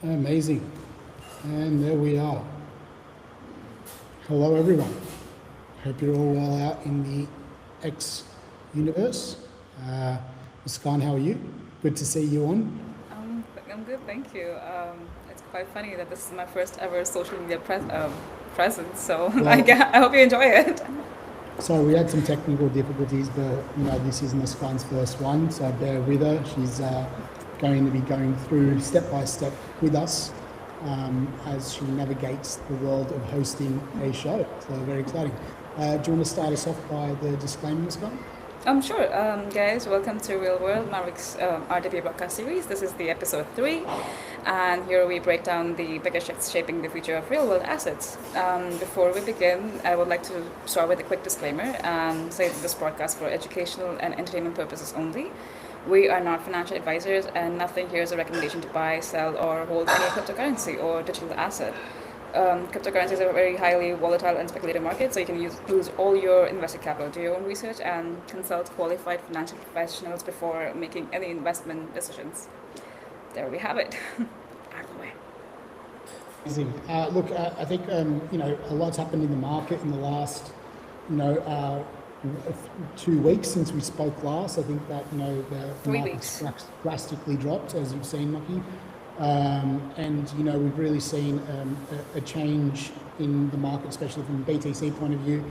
Amazing. And there we are. Hello, everyone. Hope you're all well out in the X universe. Muskan, how are you? Good to see you on. I'm good, thank you. It's quite funny that this is my first ever social media presence, so Well, I hope you enjoy it. so we had some technical difficulties, but this is Muskan's first one, so bear with her. She's going to be going through step by step with us as she navigates the world of hosting a show. So very exciting. Do you want to start us off by the disclaimer, Muskan? Sure. Guys, welcome to Real World Mavericks RWA broadcast series. This is the episode 3, and here we break down the biggest shifts shaping the future of real world assets. Before we begin, I would like to start with a quick disclaimer and say that this broadcast for educational and entertainment purposes only. We are not financial advisors, and nothing here is a recommendation to buy, sell, or hold any cryptocurrency or digital asset. Cryptocurrencies are a very highly volatile and speculative market, so you can lose all your invested capital. Do your own research and consult qualified financial professionals before making any investment decisions. There we have it. Out of the way. Amazing. Look, I think a lot's happened in the market in the last, 2 weeks since we spoke last. I think that the 3 market's weeks. drastically dropped, as you've seen, Maki. And we've really seen a change in the market, especially from a BTC point of view.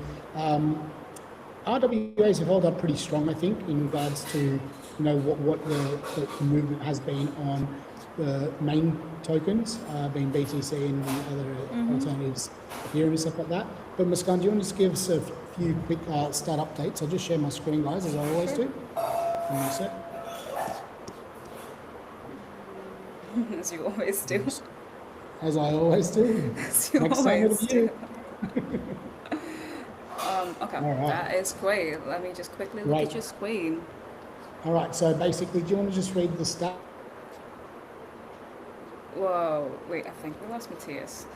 RWAs have held up pretty strong, I think, in regards to what the movement has been on the main tokens, being BTC and the other alternatives, Ethereum and stuff like that. But Muskan, do you want to just give us a few quick start updates? I'll just share my screen, guys, as I always do. Give me a sec. As you always do. As I always do. As you Next time always it'll be do. you. Okay, All right. that is great. Let me just quickly look Right. at your screen. All right, so basically, do you want to just read the stat? Whoa, wait, I think we lost Matthias.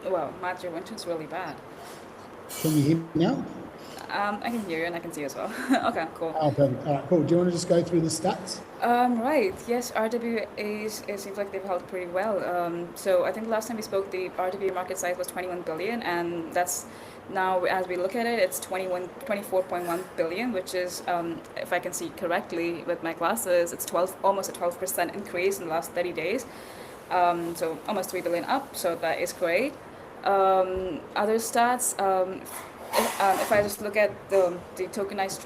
Well, Matt, your winter's really bad. Can you hear me now? I can hear you and I can see you as well. Okay, cool. Oh, perfect. All right, cool. Do you want to just go through the stats? Right, yes, RWAs, it seems like they've held pretty well. So I think last time we spoke, the RWA market size was 21 billion, and that's now, as we look at it, it's 24.1 billion, which is, if I can see correctly with my glasses, it's almost a 12% increase in the last 30 days. So almost 3 billion up, so that is great. Other stats, if I just look at the tokenized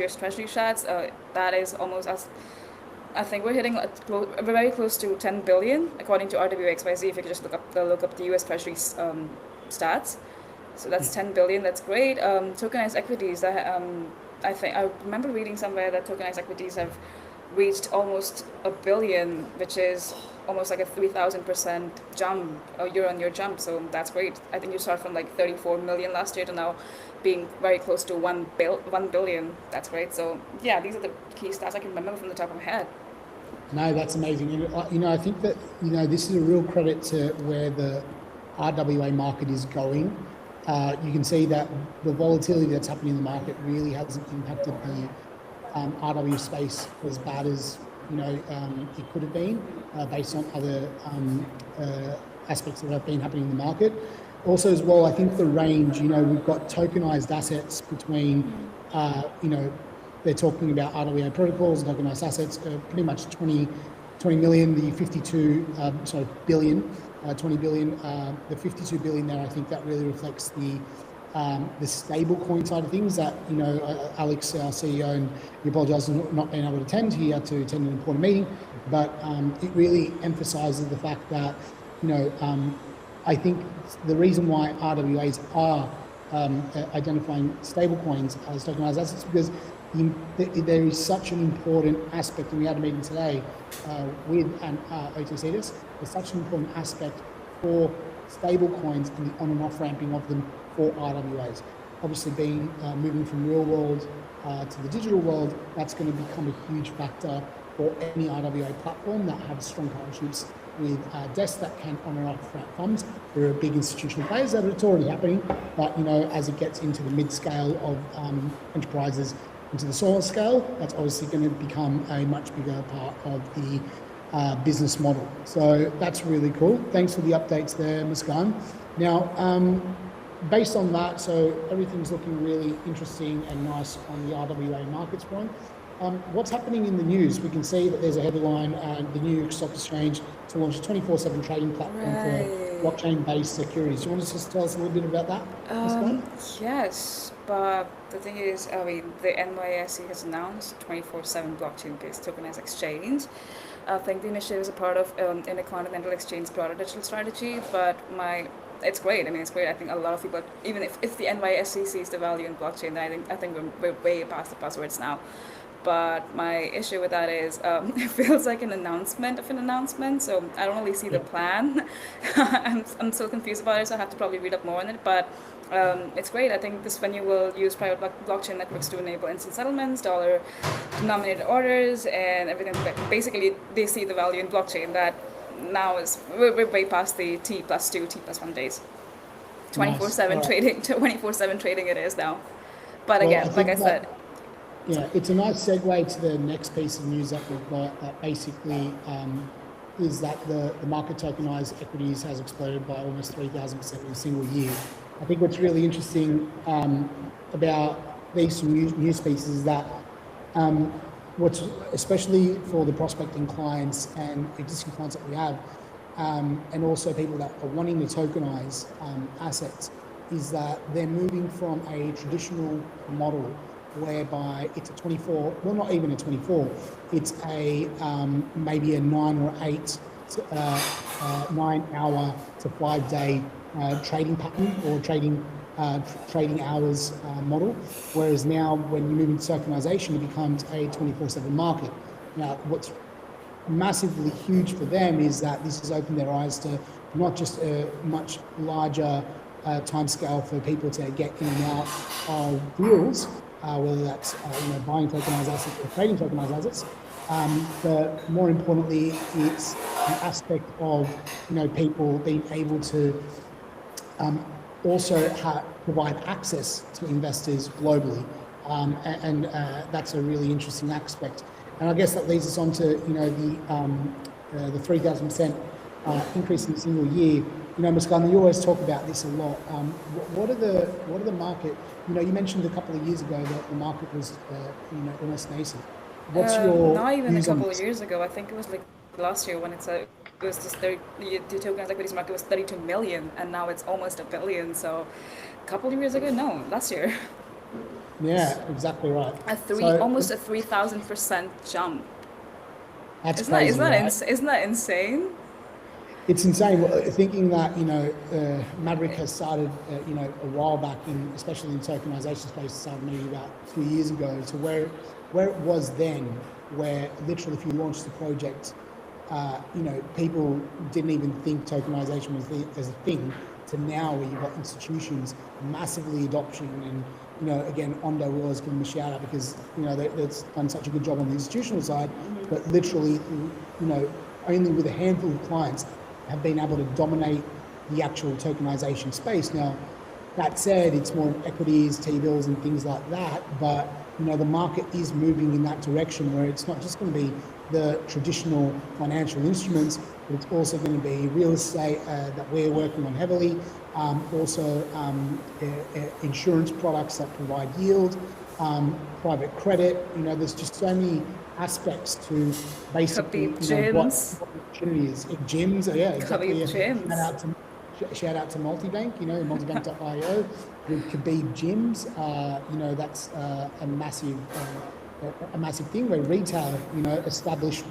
US treasury stats, that is almost as, I think we're hitting very close to 10 billion according to RWXYZ. If you could just look up the US treasury stats, so that's 10 billion. That's great. Tokenized equities. I think I remember reading somewhere that tokenized equities have reached almost a billion, which is almost like a 3,000% jump, a year-on-year jump. So that's great. I think you start from like 34 million last year to now being very close to 1 billion. That's great. So yeah, these are the key stats I can remember from the top of my head. No, that's amazing. And, I think that, this is a real credit to where the RWA market is going. You can see that the volatility that's happening in the market really hasn't impacted the RW space as bad as it could have been based on other aspects that have been happening in the market. Also, as well, I think the range. We've got tokenized assets between, they're talking about RWA protocols, tokenized assets, pretty much 20 million, the 20 billion, the 52 billion there. I think that really reflects the stable coin side of things that, Alex, our CEO, and he apologises for not being able to attend. He had to attend an important meeting, but it really emphasises the fact that, I think the reason why RWAs are identifying stable coins as tokenized assets because there is such an important aspect, and we had a meeting today with an OTC. There's such an important aspect for stable coins and the on and off ramping of them for RWAs. Obviously, moving from real world to the digital world, that's going to become a huge factor for any RWA platform that have strong partnerships with desks that can on and off ramp funds. There are big institutional players that it's already happening, but as it gets into the mid-scale of enterprises, into the smaller scale, that's obviously going to become a much bigger part of the business model. So that's really cool. Thanks for the updates there, Muskan. Now, based on that, so everything's looking really interesting and nice on the RWA markets front. What's happening in the news? We can see that there's a headline, the New York Stock Exchange to launch a 24/7 trading platform for blockchain-based securities. Do you want to just tell us a little bit about that? Yes, but the thing is, the NYSE has announced 24/7 blockchain-based tokenized exchange. I think the initiative is a part of Intercontinental Exchange broader digital strategy, but it's great. I mean, it's great. I think a lot of people, even if the NYSE sees the value in blockchain, then I think we're way past the buzzwords now. But my issue with that is it feels like an announcement of an announcement, so I don't really see the plan. I'm so confused about it, so I have to probably read up more on it. But it's great. I think this venue will use private blockchain networks to enable instant settlements, dollar-denominated orders, and everything. Basically, they see the value in blockchain that now we're way past the T+2, T+1 days. 24/7 trading, 24/7 trading it is now. But again, like I said. Yeah, it's a nice segue to the next piece of news that we've got that basically is that the market tokenized equities has exploded by almost 3,000% in a single year. I think what's really interesting about these news pieces is that what's especially for the prospecting clients and existing clients that we have, and also people that are wanting to tokenize assets, is that they're moving from a traditional model whereby it's a 24, well, not even a 24, it's a maybe a 9 or 8, 9 hour to 5 day trading pattern or trading hours model. Whereas now when you move into tokenization, it becomes a 24/7 market. Now, what's massively huge for them is that this has opened their eyes to not just a much larger time scale for people to get in and out of deals, whether that's buying tokenized assets or trading tokenized assets, but more importantly, it's an aspect of people being able to also provide access to investors globally, and that's a really interesting aspect. And I guess that leads us on to the 3,000% increase in a single year. Muskan, you always talk about this a lot. What are the market? You mentioned a couple of years ago that the market was almost nascent. What's your not even a couple of years ago? I think it was like last year when it was just the tokenized equities market was 32 million, and now it's almost $1 billion. So a couple of years ago, no, last year. Yeah, exactly right. Almost a 3,000% jump. That's crazy, isn't that insane? It's insane. Thinking that Mavryk has started a while back, especially in the tokenization space, started maybe about 2 years ago, to where it was then, where literally if you launched the project, people didn't even think tokenization was as a thing, to now where you've got institutions massively adopting. And again, Ondo will always give them a shout out because they've done such a good job on the institutional side, but literally only with a handful of clients have been able to dominate the actual tokenization space. Now, that said, it's more equities, T-bills and things like that, but the market is moving in that direction where it's not just going to be the traditional financial instruments, but it's also going to be real estate that we're working on heavily, also insurance products that provide yield, private credit. There's just so many aspects to basically gyms. What opportunity is. Gyms, yeah, exactly. Gyms. Shout out to Multibank, multibank.io with Khabib Gyms. That's a massive thing where retail, established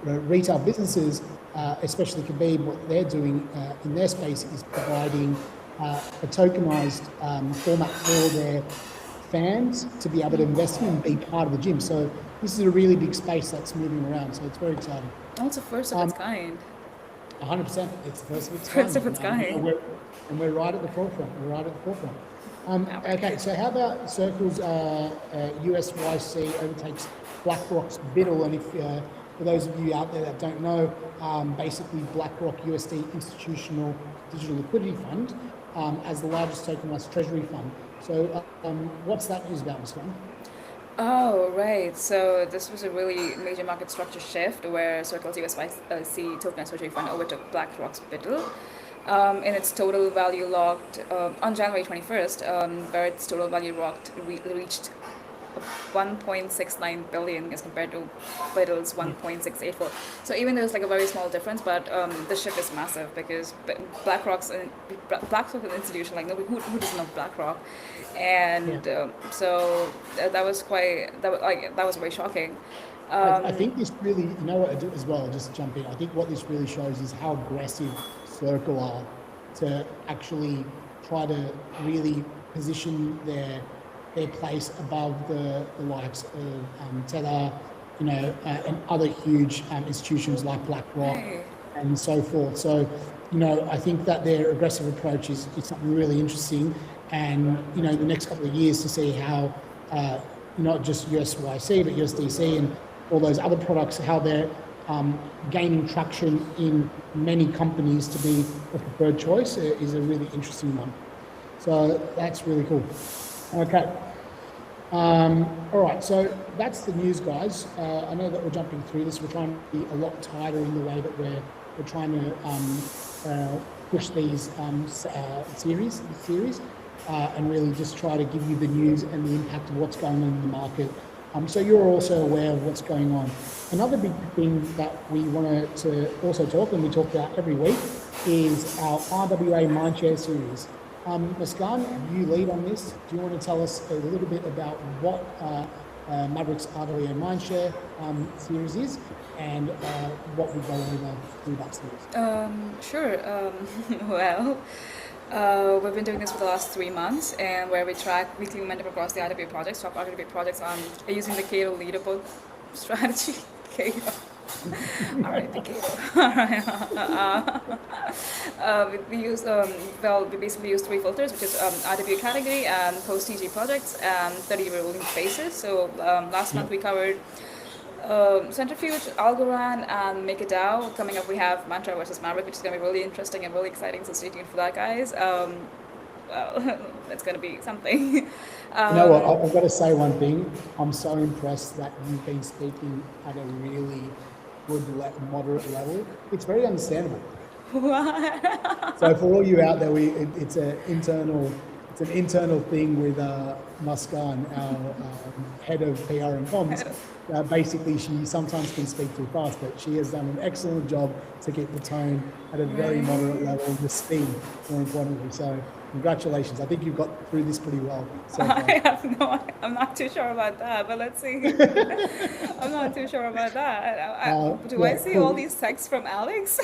retail businesses, especially Khabib, what they're doing in their space is providing a tokenized format for their fans to be able to invest in and be part of the gym. So this is a really big space that's moving around. So it's very exciting. Oh, it's the first of its kind. 100%. It's the first of its kind. First of its kind. We're right at the forefront. Okay, so how about Circle's USYC overtakes BlackRock's BUIDL? And if for those of you out there that don't know, basically BlackRock USD Institutional Digital Liquidity Fund as the largest tokenized treasury fund. So what's that news about, Ms. Gunn? Oh, right. So this was a really major market structure shift where Circle's USYC tokenized fund overtook BlackRock's Biddle. In its total value locked on January 21st, where its total value locked reached 1.69 billion as compared to Biddle's 1.684. So even though it's like a very small difference, but the shift is massive because BlackRock's an institution like nobody who doesn't know BlackRock, Yeah. and so that was that was very shocking. I think this really, you know what I do as well, just to jump in, I think what this really shows is how aggressive Circle are to actually try to really position their place above the likes of Tether, and other huge institutions like BlackRock Right. and so forth. So, I think that their aggressive approach is something really interesting. And, in the next couple of years to see how not just USYC, but USDC and all those other products, how they're gaining traction in many companies to be a preferred choice is a really interesting one. So that's really cool. Okay. All right, so that's the news, guys. I know that we're jumping through this. We're trying to be a lot tighter in the way that we're trying to push these series, and really just try to give you the news and the impact of what's going on in the market. So you're also aware of what's going on. Another big thing that we wanted to also talk, and we talk about every week, is our RWA Mindshare series. Muskan, you lead on this. Do you want to tell us a little bit about what Mavryk's RWA Mindshare series is and what we go over through that series? Sure. Well, we've been doing this for the last 3 months, and where we track weekly momentum across the RWA projects, top RWA projects, using the Cato leaderboard strategy. Cato. All right, the Cato. All right. We use we basically use three filters, which is RWA category and post TG projects and 30 rolling basis. So last month we covered Centrifuge, Algorand, and Make a DAO. Coming up, we have Mantra versus Mavryk, which is going to be really interesting and really exciting. So stay tuned for that, guys. Well, it's going to be something. You know what? I've got to say one thing. I'm so impressed that you've been speaking at a really good, moderate level. It's very understandable. So for all you out there, it's an internal thing with Muskan, our head of PR and comms. Basically, she sometimes can speak too fast, but she has done an excellent job to keep the tone at a very moderate level, the speed, more importantly. So congratulations. I think you've got through this pretty well so far. I'm not too sure about that, but let's see. I'm not too sure about that. Do I see cool. all these texts from Alex?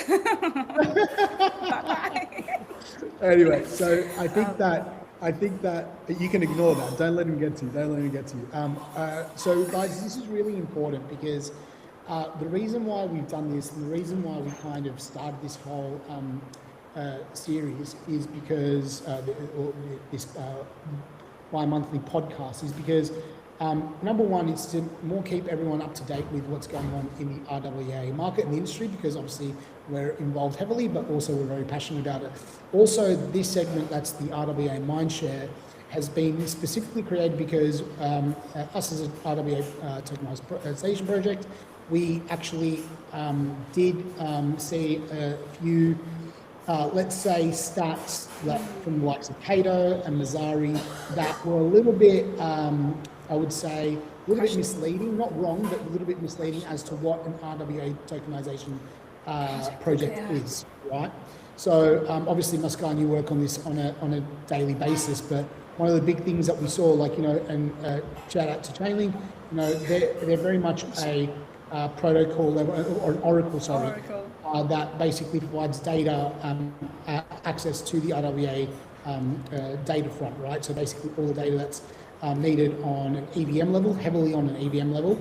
Bye-bye. Anyway, so I think that you can ignore that. Don't let him get to you. So guys, this is really important because the reason why we've done this and the reason why we kind of started this whole series is because this bi-monthly podcast is because number one is to more keep everyone up to date with what's going on in the RWA market and the industry, because obviously we're involved heavily, but also we're very passionate about it. Also, this segment, that's the RWA Mindshare, has been specifically created because us as an RWA tokenization project, we actually did see a few let's say stats that from the likes of Cato and Mavryk that were a little bit, I would say, a little bit misleading, not wrong, but a little bit misleading as to what an RWA tokenization project is, right? So obviously, Muskan, you work on this on a daily basis, but one of the big things that we saw, like, and shout out to Chainlink, they're very much a protocol level, or an oracle, sorry. That basically provides data access to the RWA data front, right? So basically all the data that's needed on an EVM level, heavily on an EVM level,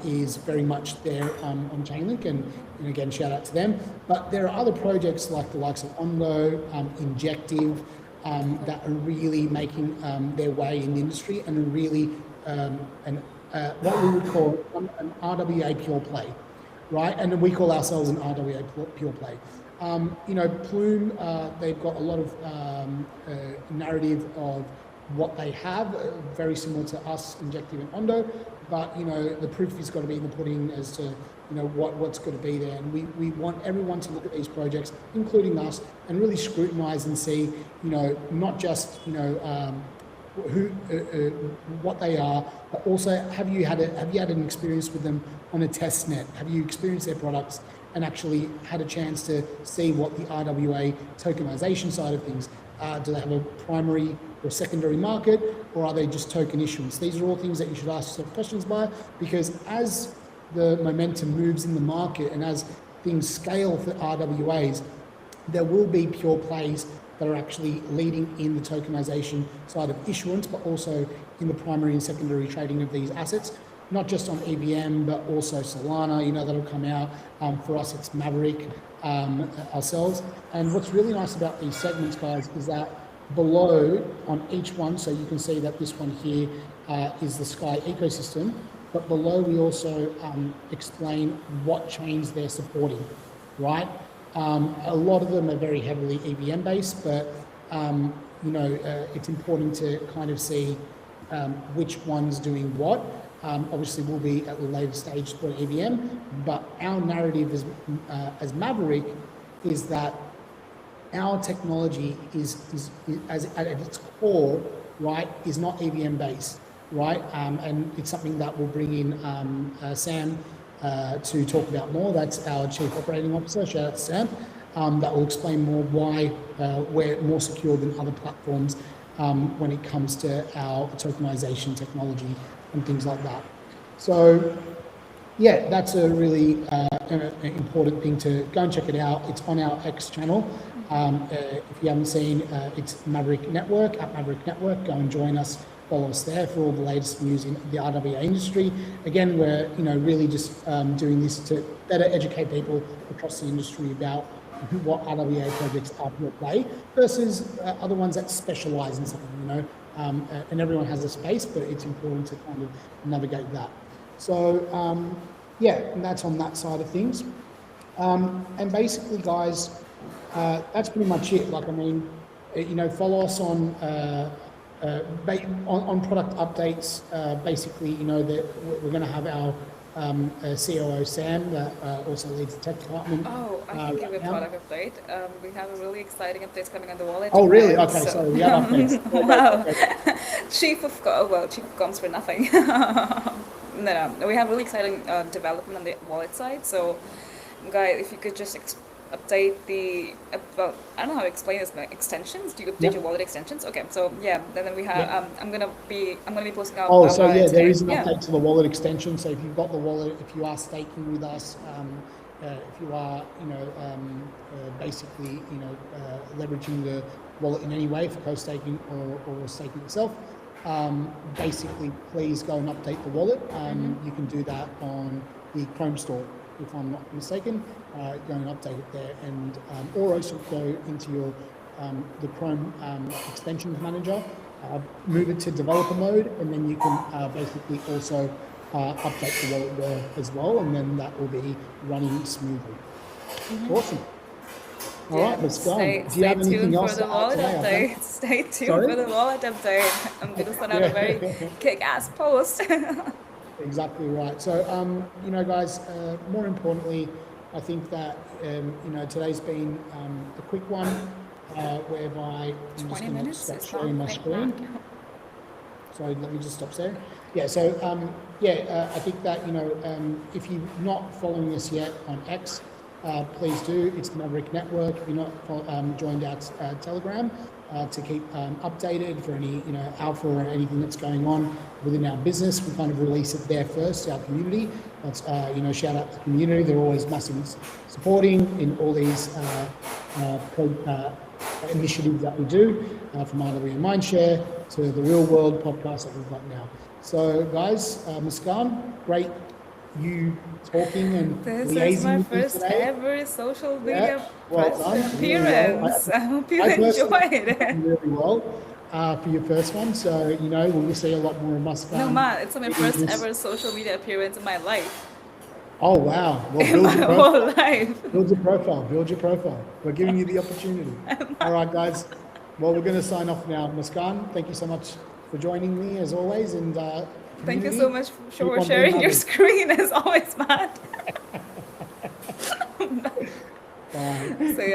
is very much there on Chainlink, and again, shout out to them. But there are other projects like the likes of Ongo, Injective, that are really making their way in the industry and are really what we would call an RWA pure play. Right, and we call ourselves an RWA pure play. Plume, they've got a lot of narrative of what they have, very similar to us, Injective and Ondo, but the proof has got to be in the pudding as to what's going to be there. And we want everyone to look at these projects, including us, and really scrutinize and see not just who what they are, but also have you had an experience with them on a test net? Have you experienced their products and actually had a chance to see what the RWA tokenization side of things? Do they have a primary or secondary market, or are they just token issuance? These are all things that you should ask yourself questions by, because as the momentum moves in the market and as things scale for RWAs, there will be pure plays that are actually leading in the tokenization side of issuance, but also in the primary and secondary trading of these assets, not just on EVM, but also Solana, that'll come out. For us, it's Mavryk ourselves. And what's really nice about these segments, guys, is that below on each one, so you can see that this one here is the Sky ecosystem, but below we also explain what chains they're supporting, right? A lot of them are very heavily EVM based, but it's important to kind of see which one's doing what. Obviously, we'll be at the later stage for EVM, but our narrative as Maverick is that our technology is at its core, right, is not EVM based, right? And it's something that we'll bring in Sam to talk about more. That's our Chief Operating Officer, shout out to Sam, that will explain more why we're more secure than other platforms when it comes to our tokenization technology and things like that. So yeah, that's a really important thing to go and check it out. It's on our X channel. If you haven't seen, it's Mavryk Network, at Mavryk Network. Go and join us, follow us there for all the latest news in the RWA industry. Again, we're really just doing this to better educate people across the industry about what RWA projects are for play versus other ones that specialize in something, and everyone has a space, but it's important to kind of navigate that. So yeah, and that's on that side of things. And basically, guys, that's pretty much it. Like, I mean, follow us on product updates. Basically, that we're going to have our COO Sam that also leads the tech department. Oh, I can give a product update. We have a really exciting updates coming on the wallet. Oh, really? Okay, so we have updates. Wow. Chief of comms for nothing. No, we have really exciting development on the wallet side. So, guys, if you could just update the I don't know how to explain this. Like extensions. Do you update your wallet extensions? Okay, so yeah, then we have. I'm gonna be posting out. Oh, so yeah, there is an update to the wallet extension. So if you've got the wallet, if you are staking with us, if you are, basically, leveraging the wallet in any way for co-staking or staking itself, basically, please go and update the wallet. You can do that on the Chrome store, if I'm not mistaken. Go and update it there, and or also go into your the Chrome extensions manager, move it to developer mode, and then you can basically also update the wallet there as well, and then that will be running smoothly. Awesome. All right, let's go. Do you have anything else to add today? Stay tuned for the wallet update. I'm going to send out a very kick-ass post. Exactly right. So, guys, more importantly, I think that, today's been a quick one, whereby I'm just going to stop sharing my screen. Sorry, let me just stop there. Yeah, so, I think that, if you're not following us yet on X, please do. It's Mavryk Network. If you're not joined our Telegram to keep updated for any alpha or anything that's going on within our business, we kind of release it there first, our community. That's shout out to the community. They're always massively supporting in all these initiatives that we do, from RWA Mindshare to the Real World podcast that we've got now. So guys, Muskan, great you talking and this liaising is my with me first today. ever social media Really appearance. well. I hope you enjoyed it. Really well for your first one. So, we'll see a lot more of Muskan. No, man, it's my first ever social media appearance in my life. Oh, wow. Well, In my whole life. Build your profile. We're giving you the opportunity. All right, guys. Well, we're going to sign off now. Muskan, thank you so much for joining me as always. And Thank you community, so much keep for on sharing being your Mavryk. screen as always, Matt. Bye. So yeah.